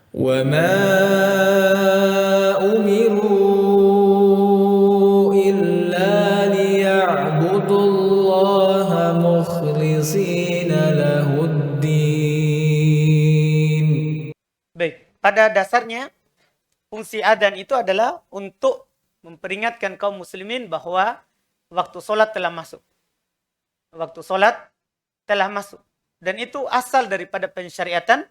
وما أمروا إلا ليعبدوا الله مخلصين له الدين. Baik, pada dasarnya fungsi adzan itu adalah untuk memperingatkan kaum muslimin bahwa waktu sholat telah masuk. Waktu sholat telah masuk. Dan itu asal daripada pensyariatan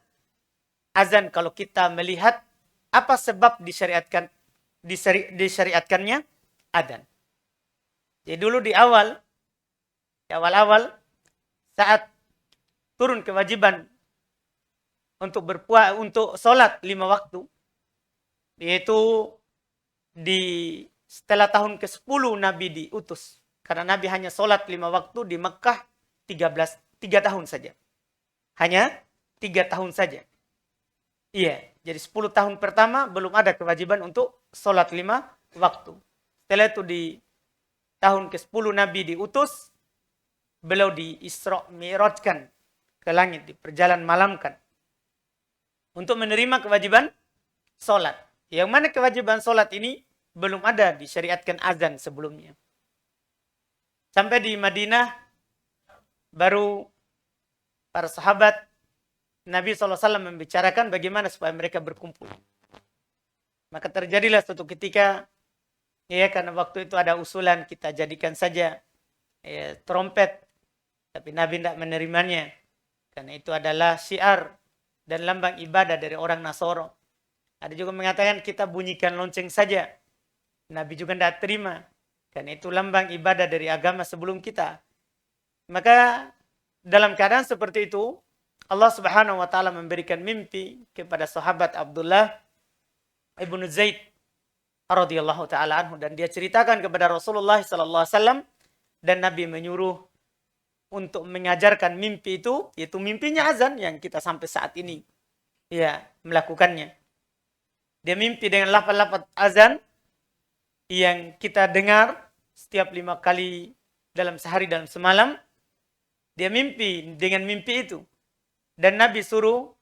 azan. Kalau kita melihat apa sebab disyariatkannya adzan. Jadi dulu di awal-awal saat turun kewajiban untuk sholat 5 waktu, yaitu setelah tahun ke-10 Nabi diutus. Karena Nabi hanya sholat 5 waktu di Mekah 3 tahun saja. Hanya 3 tahun saja. Iya, jadi 10 tahun pertama belum ada kewajiban untuk sholat 5 waktu. Setelah itu di tahun ke-10 Nabi diutus, beliau di Isra Mi'rajkan ke langit, diperjalan malamkan untuk menerima kewajiban sholat. Yang mana kewajiban sholat ini belum ada disyariatkan azan sebelumnya. Sampai di Madinah, baru para sahabat Nabi SAW membicarakan bagaimana supaya mereka berkumpul. Maka terjadilah suatu ketika, ya karena waktu itu ada usulan kita jadikan saja trompet. Tapi Nabi tidak menerimanya. Karena itu adalah syiar dan lambang ibadah dari orang Nasoro. Ada juga mengatakan kita bunyikan lonceng saja. Nabi juga tidak terima. Karena itu lambang ibadah dari agama sebelum kita. Maka dalam keadaan seperti itu, Allah Subhanahu wa taala memberikan mimpi kepada sahabat Abdullah ibnu Zaid radhiyallahu taala anhu, dan dia ceritakan kepada Rasulullah sallallahu alaihi wasallam, dan Nabi menyuruh untuk mengajarkan mimpi itu, yaitu mimpinya azan yang kita sampai saat ini ya melakukannya. Dia mimpi dengan lafaz-lafaz azan yang kita dengar setiap 5 kali dalam sehari dalam semalam. Dia mimpi dengan mimpi itu. Dan Nabi suruh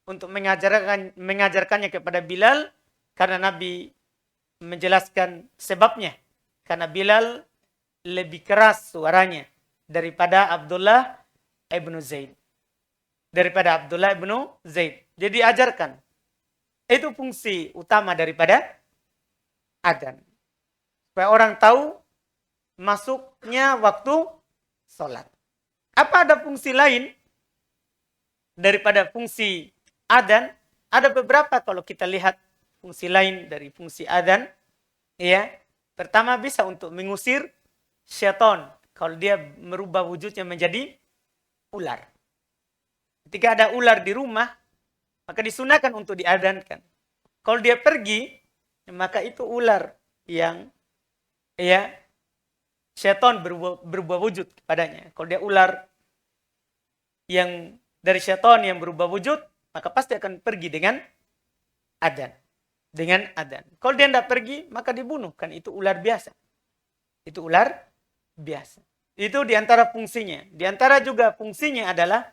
untuk mengajarkannya kepada Bilal, karena Nabi menjelaskan sebabnya. Karena Bilal lebih keras suaranya daripada Abdullah ibnu Zaid. Jadi ajarkan. Itu fungsi utama daripada adzan. Supaya orang tahu masuknya waktu sholat. Apa ada fungsi lain daripada fungsi adzan? Ada beberapa kalau kita lihat fungsi lain dari fungsi adzan. Ya, pertama bisa untuk mengusir syaitan. Kalau dia merubah wujudnya menjadi ular. Ketika ada ular di rumah, maka disunahkan untuk diadzankan. Kalau dia pergi, maka itu ular yang syaitan berubah wujud kepadanya. Kalau dia ular yang dari syaitan yang berubah wujud, maka pasti akan pergi dengan adzan. Kalau dia tidak pergi, maka dibunuh. Kan itu ular biasa. Itu diantara fungsinya. Diantara juga fungsinya adalah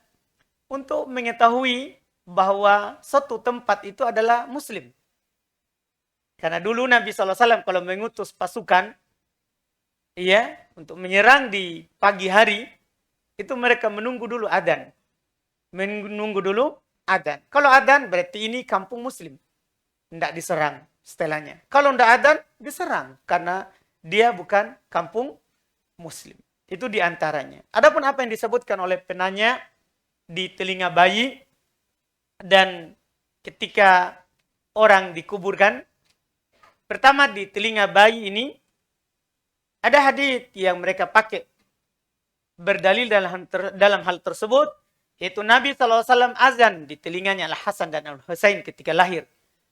untuk mengetahui bahwa suatu tempat itu adalah muslim. Karena dulu Nabi SAW kalau mengutus pasukan, untuk menyerang di pagi hari, itu mereka menunggu dulu adzan. Kalau adzan berarti ini kampung muslim. Tidak diserang setelahnya. Kalau tidak adzan, diserang. Karena dia bukan kampung muslim. Itu diantaranya. Adapun apa yang disebutkan oleh penanya di telinga bayi, dan ketika orang dikuburkan, pertama di telinga bayi ini, ada hadits yang mereka pakai berdalil dalam hal tersebut, yaitu Nabi SAW azan di telinganya Al-Hasan dan Al-Husain ketika lahir.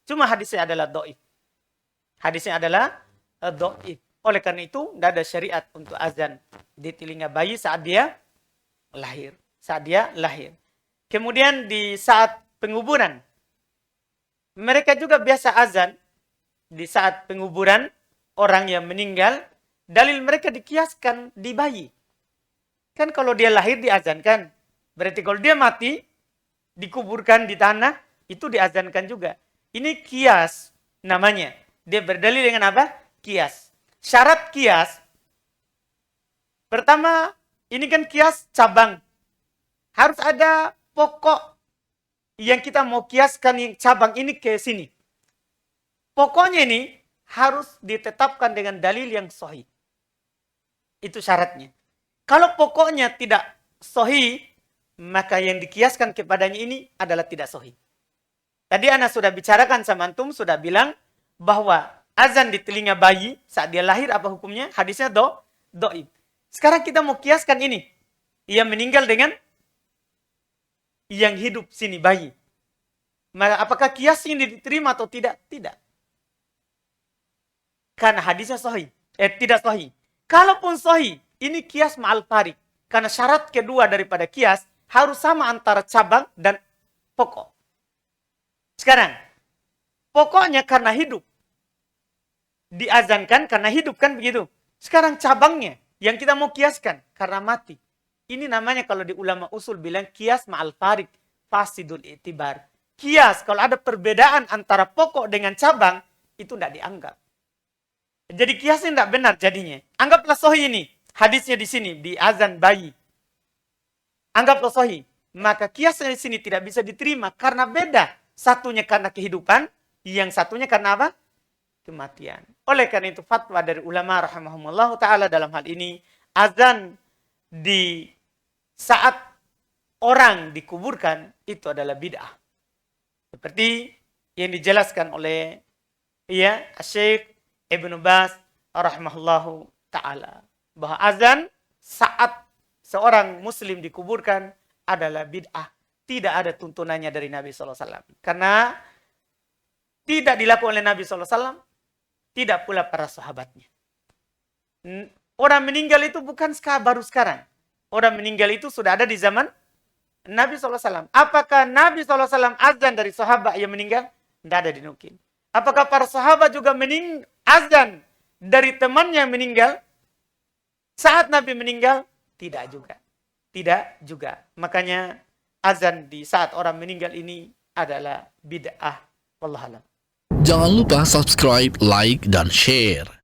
Cuma hadisnya adalah dhaif. Oleh karena itu, tidak ada syariat untuk azan di telinga bayi saat dia lahir. Kemudian di saat penguburan, mereka juga biasa azan di saat penguburan orang yang meninggal. Dalil mereka dikiaskan di bayi. Kan kalau dia lahir diazankan. Berarti kalau dia mati, dikuburkan di tanah, Itu diazankan juga. Ini kias namanya. Dia berdalil dengan apa? Kias. Syarat kias. Pertama, ini kan kias cabang. Harus ada pokok yang kita mau kiaskan cabang ini ke sini. Pokoknya ini harus ditetapkan dengan dalil yang sahih. Itu syaratnya. Kalau pokoknya tidak sahih, maka yang dikiaskan kepadanya ini adalah tidak sahih. Tadi Ana sudah bicarakan sama antum, sudah bilang bahwa azan di telinga bayi saat dia lahir apa hukumnya? Hadisnya doib. Sekarang kita mau kiaskan ini. Ia meninggal dengan yang hidup sini bayi. Maka apakah kias ini diterima atau tidak? Tidak. Karena hadisnya sahih. Tidak sahih. Kalaupun sahih, ini kias ma'al farik. Karena syarat kedua daripada kias harus sama antara cabang dan pokok. Sekarang, pokoknya karena hidup. Diazankan karena hidup, kan begitu. Sekarang cabangnya yang kita mau kiaskan karena mati. Ini namanya kalau di ulama usul bilang kias ma'al farik, fasidul i'tibar. Kias, kalau ada perbedaan antara pokok dengan cabang, itu tidak dianggap. Jadi kiasnya tidak benar jadinya. Anggaplah sahih ini. Hadisnya di sini, di azan bayi. Anggaplah sahih. Maka kiasnya di sini tidak bisa diterima karena beda. Satunya karena kehidupan, yang satunya karena apa? Kematian. Oleh karena itu fatwa dari ulama rahimahumullah ta'ala dalam hal ini, azan di saat orang dikuburkan itu adalah bid'ah. Seperti yang dijelaskan oleh Syekh Ibnu Baz rahimahullahu ta'ala. Bahwa azan saat seorang muslim dikuburkan adalah bid'ah. Tidak ada tuntunannya dari Nabi SAW. Karena tidak dilakukan oleh Nabi SAW, tidak pula para sahabatnya. Orang meninggal itu bukan baru sekarang. Orang meninggal itu sudah ada di zaman Nabi SAW. Apakah Nabi SAW azan dari sahabat yang meninggal? Tidak ada dinukil. Apakah para sahabat juga azan dari temannya yang meninggal? Saat Nabi meninggal? Tidak juga. Tidak juga. Makanya azan di saat orang meninggal ini adalah bid'ah. Wallahualam. Jangan lupa subscribe, like, dan share.